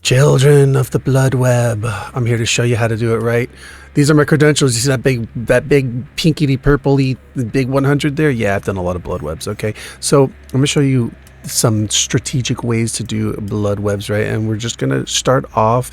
Children of the Bloodweb, I'm here to show you how to do it right. These are my credentials. You see that big pinky purpley big 100 there? Yeah, I've done a lot of Bloodwebs, okay? So I'm going to show you some strategic ways to do Bloodwebs, right? And we're just going to start off.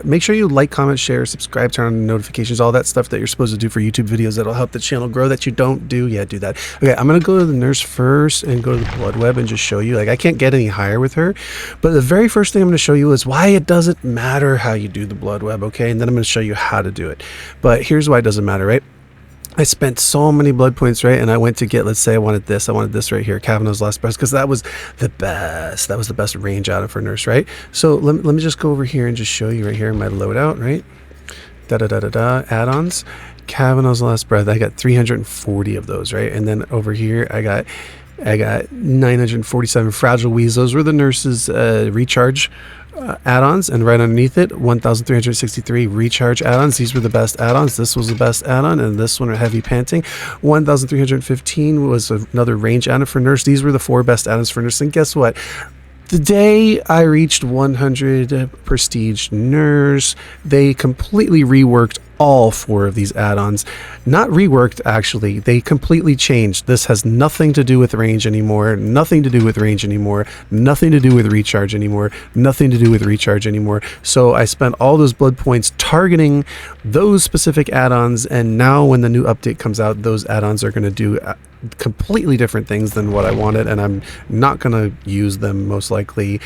Make sure you like, comment, share, subscribe, turn on notifications, all that stuff that you're supposed to do for YouTube videos that'll help the channel grow that you don't do. Yeah, do that. Okay, I'm going to go to the nurse first and go to the Bloodweb and just show you. Like, I can't get any higher with her, but the very first thing I'm going to show you is why it doesn't matter how you do the Bloodweb, okay? And then I'm going to show you how to do it. But here's why it doesn't matter, right? I spent so many blood points, right? And I went to get, let's say I wanted this right here, Kavanaugh's Last Breath, because that was the best. That was the best range out of for nurse, right? So let me just go over here and just show you right here in my loadout, right? Add-ons, Kavanaugh's Last Breath. I got 340 of those, right? And then over here, I got 947 Fragile Weeds. Those were the nurse's recharge add-ons, and right underneath it 1363 recharge add-ons. These were the best add-ons. This was the best add-on, and this one, Heavy Panting. 1315 was another range add-on for nurse. These were the 4 best add-ons for nurse. And guess what? The day I reached 100 prestige nurse, they completely reworked all 4 of these add-ons. Not reworked, actually, they completely changed. This has nothing to do with range anymore, nothing to do with range anymore, nothing to do with recharge anymore, nothing to do with recharge anymore. So I spent all those blood points targeting those specific add-ons, and now when the new update comes out, those add-ons are going to do completely different things than what I wanted, and I'm not going to use them most likely.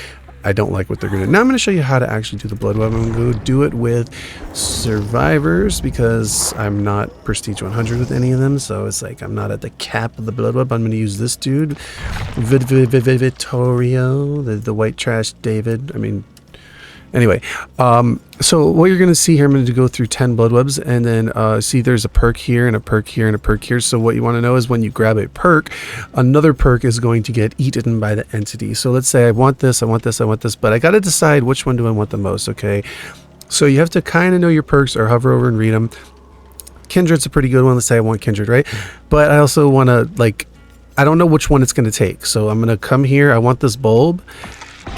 I don't like what they're going to do. Now I'm going to show you how to actually do the Bloodweb. I'm going to do it with survivors because I'm not prestige 100 with any of them, so it's like I'm not at the cap of the Bloodweb. I'm going to use this dude, Vittorio, the white trash David. I mean, anyway, so what you're going to see here, I'm going to go through 10 Bloodwebs, and then see there's a perk here and a perk here and a perk here. So what you want to know is when you grab a perk, another perk is going to get eaten by the entity. So let's say I want this, I want this, I want this, but I got to decide which one do I want the most, okay? So you have to kind of know your perks or hover over and read them. Kindred's a pretty good one. Let's say I want Kindred, right? But I also want to, like, I don't know which one it's going to take. So I'm going to come here. I want this bulb.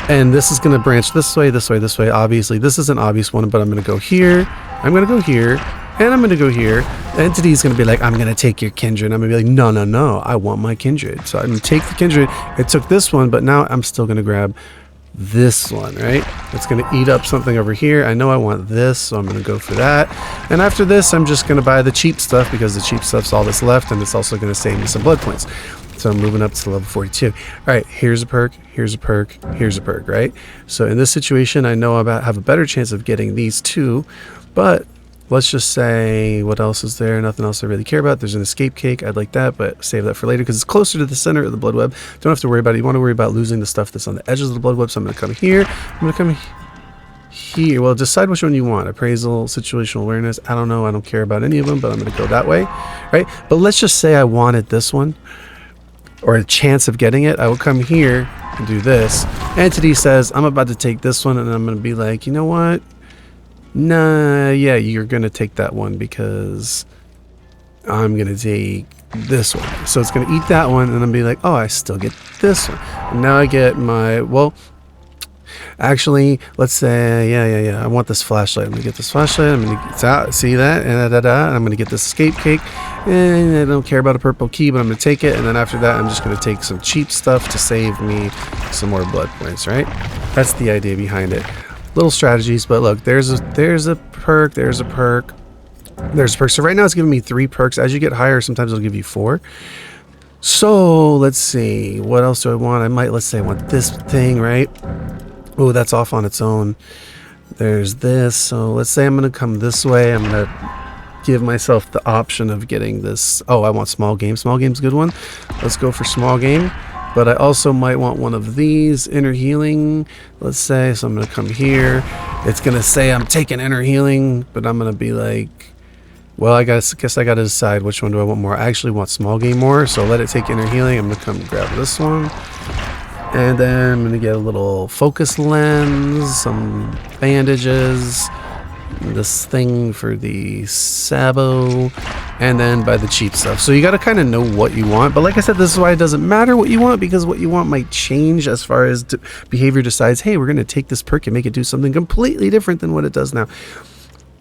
And this is going to branch this way, this way, this way. Obviously, this is an obvious one, but I'm going to go here. I'm going to go here. And I'm going to go here. The entity is going to be like, I'm going to take your Kindred. I'm going to be like, no, no, no. I want my Kindred. So I'm going to take the Kindred. I took this one, but now I'm still going to grab this one, right? It's going to eat up something over here. I know I want this, so I'm going to go for that. And after this, I'm just going to buy the cheap stuff because the cheap stuff's all that's left, and it's also going to save me some blood points. So I'm moving up to level 42. All right, here's a perk, here's a perk, here's a perk, right? So in this situation, I know I have a better chance of getting these 2, but let's just say, what else is there? Nothing else I really care about. There's an escape cake. I'd like that, but save that for later because it's closer to the center of the Bloodweb. Don't have to worry about it. You want to worry about losing the stuff that's on the edges of the Bloodweb. So I'm going to come here. I'm going to come here. Well, decide which one you want. Appraisal, situational awareness. I don't know. I don't care about any of them, but I'm going to go that way, right? But let's just say I wanted this one, or a chance of getting it. I will come here and do this. Entity says, I'm about to take this one, and I'm going to be like, you know what? Nah, yeah, you're going to take that one because I'm going to take this one. So it's going to eat that one, and I'm be like, oh, I still get this one. And now I get my, well, actually, let's say, yeah, I want this flashlight. I'm going to get this flashlight. I'm going to get out, see that? And I'm going to get this escape cake. And I don't care about a purple key, but I'm going to take it. And then after that, I'm just going to take some cheap stuff to save me some more blood points, right? That's the idea behind it. Little strategies, but look, there's a perk, there's a perk, there's a perk. So right now it's giving me 3 perks. As you get higher, sometimes it'll give you 4. So let's see, what else do I want? I might, let's say I want this thing, right? Oh, that's off on its own. There's this. So let's say I'm going to come this way. I'm going to give myself the option of getting this. Oh, I want small game. Small game's a good one. Let's go for small game. But I also might want one of these, inner healing, let's say. So I'm going to come here. It's going to say I'm taking inner healing, but I'm going to be like, well, I guess I got to decide which one do I want more. I actually want small game more, so let it take inner healing. I'm going to come grab this one. And then I'm going to get a little focus lens, some bandages, this thing for the Sabo, and then buy the cheap stuff. So you got to kind of know what you want. But like I said, this is why it doesn't matter what you want, because what you want might change as far as behavior decides, hey, we're going to take this perk and make it do something completely different than what it does now.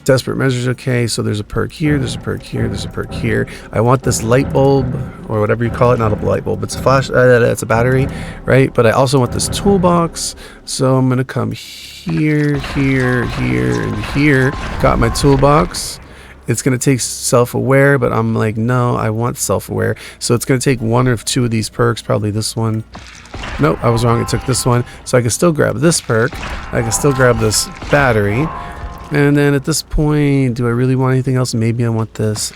Desperate measures, okay, so there's a perk here, there's a perk here, there's a perk here. I want this light bulb, or whatever you call it, not a light bulb, it's a flash, it's a battery, right? But I also want this toolbox, so I'm gonna come here, here, here, and here. Got my toolbox. It's gonna take self-aware, but I'm like, no, I want self-aware. So it's gonna take one or two of these perks, probably this one. Nope, I was wrong, it took this one. So I can still grab this perk, I can still grab this battery. And then at this point, do I really want anything else? Maybe I want this.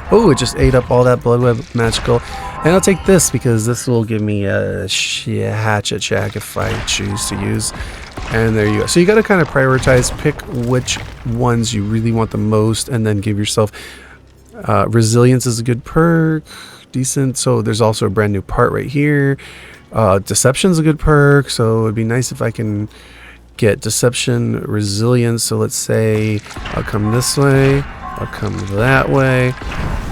Oh, it just ate up all that Bloodweb magical. And I'll take this because this will give me a hatchet shack if I choose to use. And there you go. So you got to kind of prioritize, pick which ones you really want the most, and then give yourself resilience is a good perk, decent. So there's also a brand new part right here. Deception's a good perk, so it'd be nice if I can get deception, resilience. So let's say I'll come this way, I'll come that way,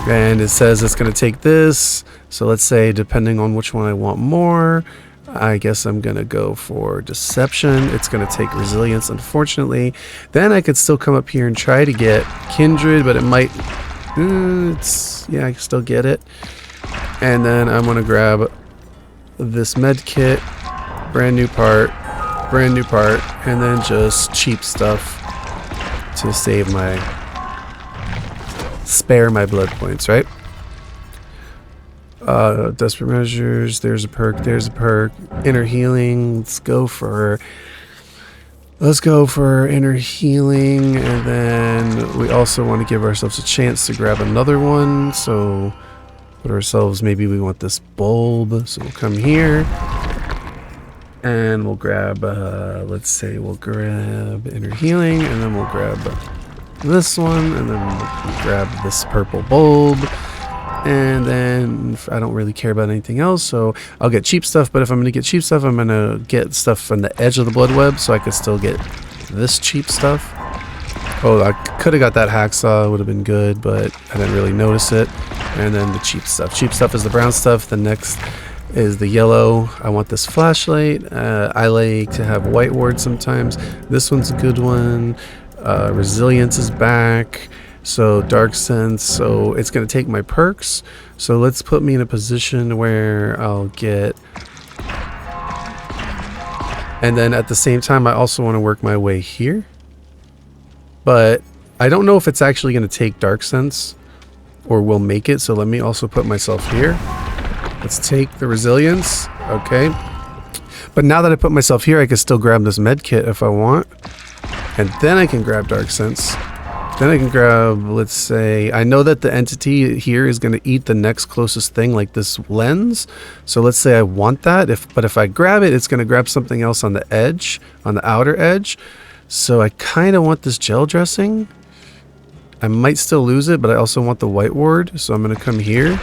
and it says it's going to take this. So let's say depending on which one I want more, I guess I'm going to go for deception. It's going to take resilience, unfortunately. Then I could still come up here and try to get kindred, but it might yeah, I can still get it. And then I'm going to grab this med kit, brand new part, and then just cheap stuff to save my blood points, right? Desperate measures, there's a perk, inner healing. Let's go for inner healing, and then we also want to give ourselves a chance to grab another one. So put ourselves, maybe we want this bulb, so we'll come here and we'll grab, let's say we'll grab inner healing, and then we'll grab this one, and then we'll grab this purple bulb, and then I don't really care about anything else, so I'll get cheap stuff. But if I'm going to get cheap stuff, I'm going to get stuff from the edge of the Bloodweb, so I could still get this cheap stuff. Oh, I could have got that hacksaw, it would have been good, but I didn't really notice it. And then the cheap stuff is the brown stuff. The next is the yellow. I want this flashlight. I like to have white ward sometimes. This one's a good one. Resilience is back. So dark sense. So it's going to take my perks. So let's put me in a position where I'll get. And then at the same time, I also want to work my way here. But I don't know if it's actually going to take dark sense or will make it. So let me also put myself here. Let's take the resilience. Okay. But now that I put myself here, I can still grab this med kit if I want. And then I can grab dark sense. Then I can grab, let's say, I know that the entity here is going to eat the next closest thing, like this lens. So let's say I want that. But if I grab it, it's going to grab something else on the edge, on the outer edge. So I kind of want this gel dressing. I might still lose it, but I also want the white ward. So I'm going to come here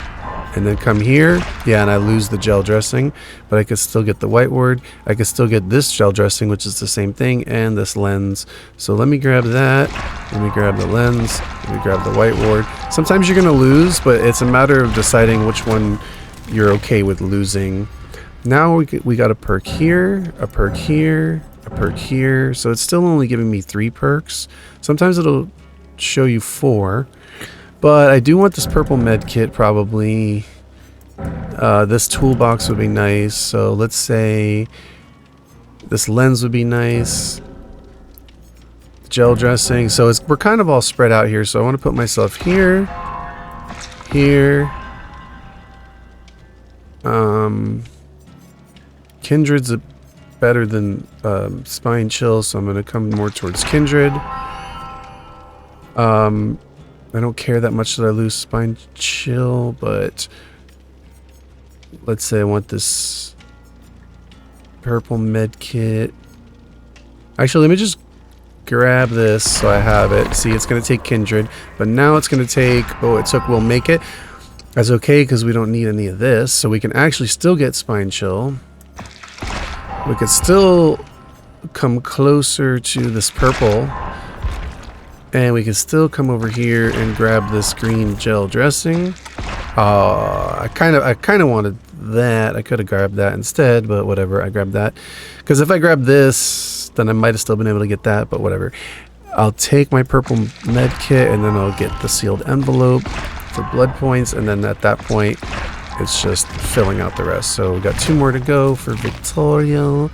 and then come here. Yeah, and I lose the gel dressing, but I could still get the white ward. I could still get this gel dressing, which is the same thing, and this lens. So let me grab that. Let me grab the lens. Let me grab the white ward. Sometimes you're going to lose, but it's a matter of deciding which one you're okay with losing. Now we got a perk here, a perk here, a perk here. So it's still only giving me 3 perks. Sometimes it'll show you 4. But I do want this purple med kit probably. This toolbox would be nice. So let's say this lens would be nice. Gel dressing. So we're kind of all spread out here. So I want to put myself here. Here. Kindred's better than Spine Chill. So I'm going to come more towards Kindred. I don't care that much that I lose Spine Chill, but let's say I want this purple med kit. Actually, let me just grab this so I have it. See, it's going to take Kindred, but now it's going to take, we'll make it. That's okay because we don't need any of this, so we can actually still get Spine Chill. We could still come closer to this purple. And we can still come over here and grab this green gel dressing. I kind of wanted that. I could have grabbed that instead, but whatever. I grabbed that because if I grab this, then I might have still been able to get that, but whatever. I'll take my purple med kit and then I'll get the sealed envelope for blood points, and then at that point it's just filling out the rest. So we got 2 more to go for Tutotial,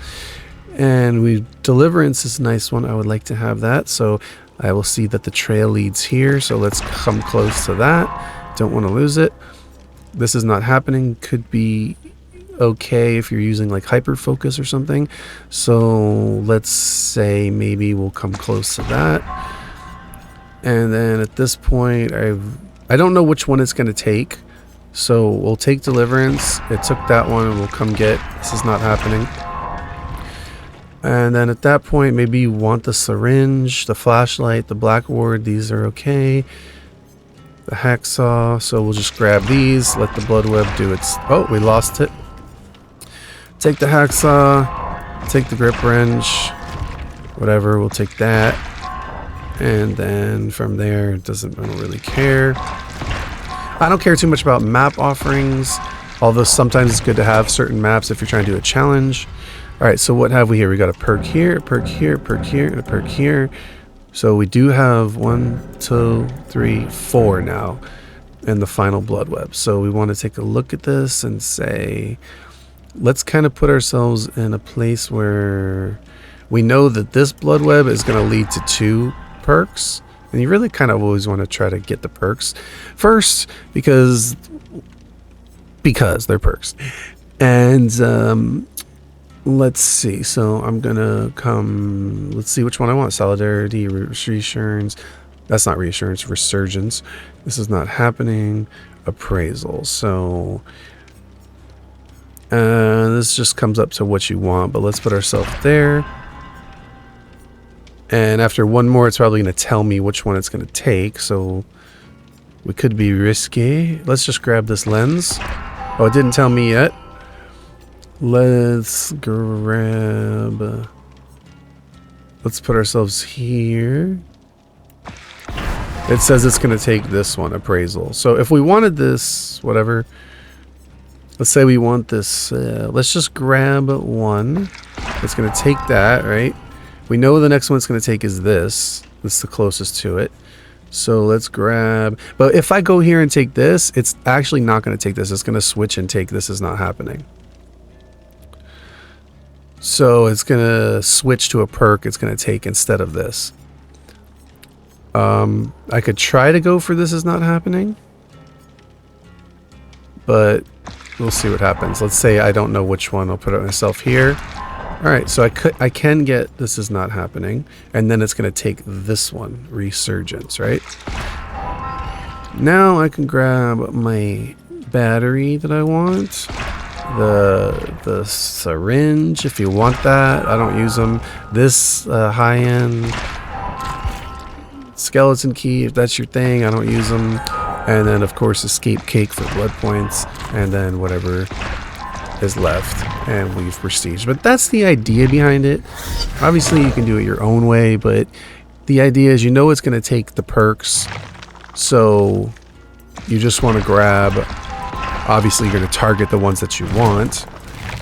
and Deliverance is a nice one. I would like to have that, so I will see that the trail leads here, so let's come close to that. Don't want to lose it. This is not happening. Could be okay if you're using like hyper focus or something, so let's say maybe we'll come close to that. And then at this point I don't know which one it's going to take, so we'll take Deliverance. It took that one, and we'll come get this is not happening. And then at that point maybe you want the syringe, the flashlight, the blackboard. These are okay. The hacksaw, so we'll just grab these, let the Bloodweb do its oh, we lost it. Take the hacksaw, take the grip wrench, whatever, we'll take that. And then from there, I don't really care. I don't care too much about map offerings, although sometimes it's good to have certain maps if you're trying to do a challenge. Alright, so what have we here? We got a perk here, a perk here, a perk here, and a perk here. So we do have 1, 2, 3, 4 now in the final Bloodweb. So we want to take a look at this and say, let's kind of put ourselves in a place where we know that this Bloodweb is going to lead to 2 perks. And you really kind of always want to try to get the perks first because they're perks. And let's see. So I'm going to come, let's see which one I want. Solidarity, reassurance. That's not reassurance, resurgence. This is not happening. Appraisal. So this just comes up to what you want, but let's put ourselves there. And after one more, it's probably going to tell me which one it's going to take. So we could be risky. Let's just grab this lens. Oh, it didn't tell me yet. Let's grab... Let's put ourselves here. It says it's going to take this one, appraisal. So if we wanted this, whatever... Let's say we want this, let's just grab one. It's going to take that, right? We know the next one it's going to take is this. That's the closest to it. So let's grab, but if I go here and take this, it's actually not going to take this. It's going to switch and take this is not happening. So it's going to switch to a perk it's going to take instead of this. I could try to go for this is not happening. But we'll see what happens. Let's say I don't know which one. I'll put it myself here. All right, so I can get this is not happening, and then it's going to take this one, resurgence, right? Now I can grab my battery that I want, the syringe if you want that. I don't use them. This high-end skeleton key if that's your thing. I don't use them. And then, of course, escape cake for blood points. And then whatever is left. And leave prestige. But that's the idea behind it. Obviously, you can do it your own way. But the idea is you know it's going to take the perks. So you just want to grab... Obviously, you're going to target the ones that you want.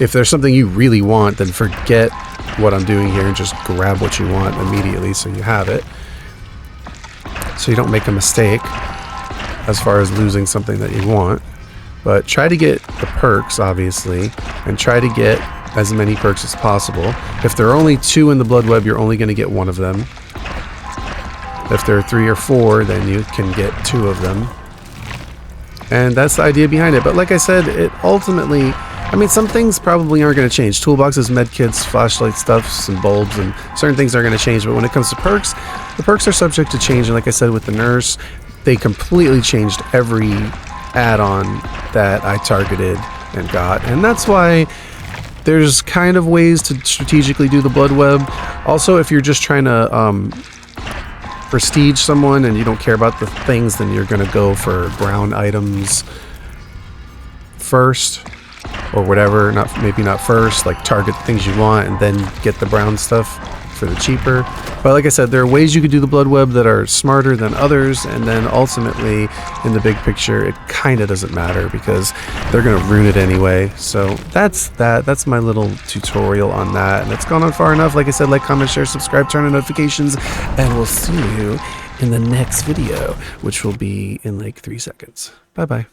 If there's something you really want, then forget what I'm doing here. And just grab what you want immediately so you have it. So you don't make a mistake as far as losing something that you want. But try to get the perks, obviously, and try to get as many perks as possible. If there are only 2 in the Bloodweb, you're only going to get 1 of them. If there are 3 or 4, then you can get 2 of them. And that's the idea behind it. But like I said, it ultimately... I mean, some things probably aren't going to change. Toolboxes, medkits, flashlight stuffs, and bulbs, and certain things are going to change. But when it comes to perks, the perks are subject to change. And like I said, with the nurse, they completely changed every add-on that I targeted and got. And that's why there's kind of ways to strategically do the Bloodweb. Also, if you're just trying to prestige someone and you don't care about the things, then you're going to go for brown items first. Or whatever, maybe not first, like target the things you want and then get the brown stuff for the cheaper. But like I said, there are ways you could do the Bloodweb that are smarter than others, and then ultimately in the big picture it kind of doesn't matter because they're gonna ruin it anyway. So that's my little tutorial on that, and it's gone on far enough. Like I said, like, comment, share, subscribe, turn on notifications, and we'll see you in the next video, which will be in like 3 seconds. Bye bye.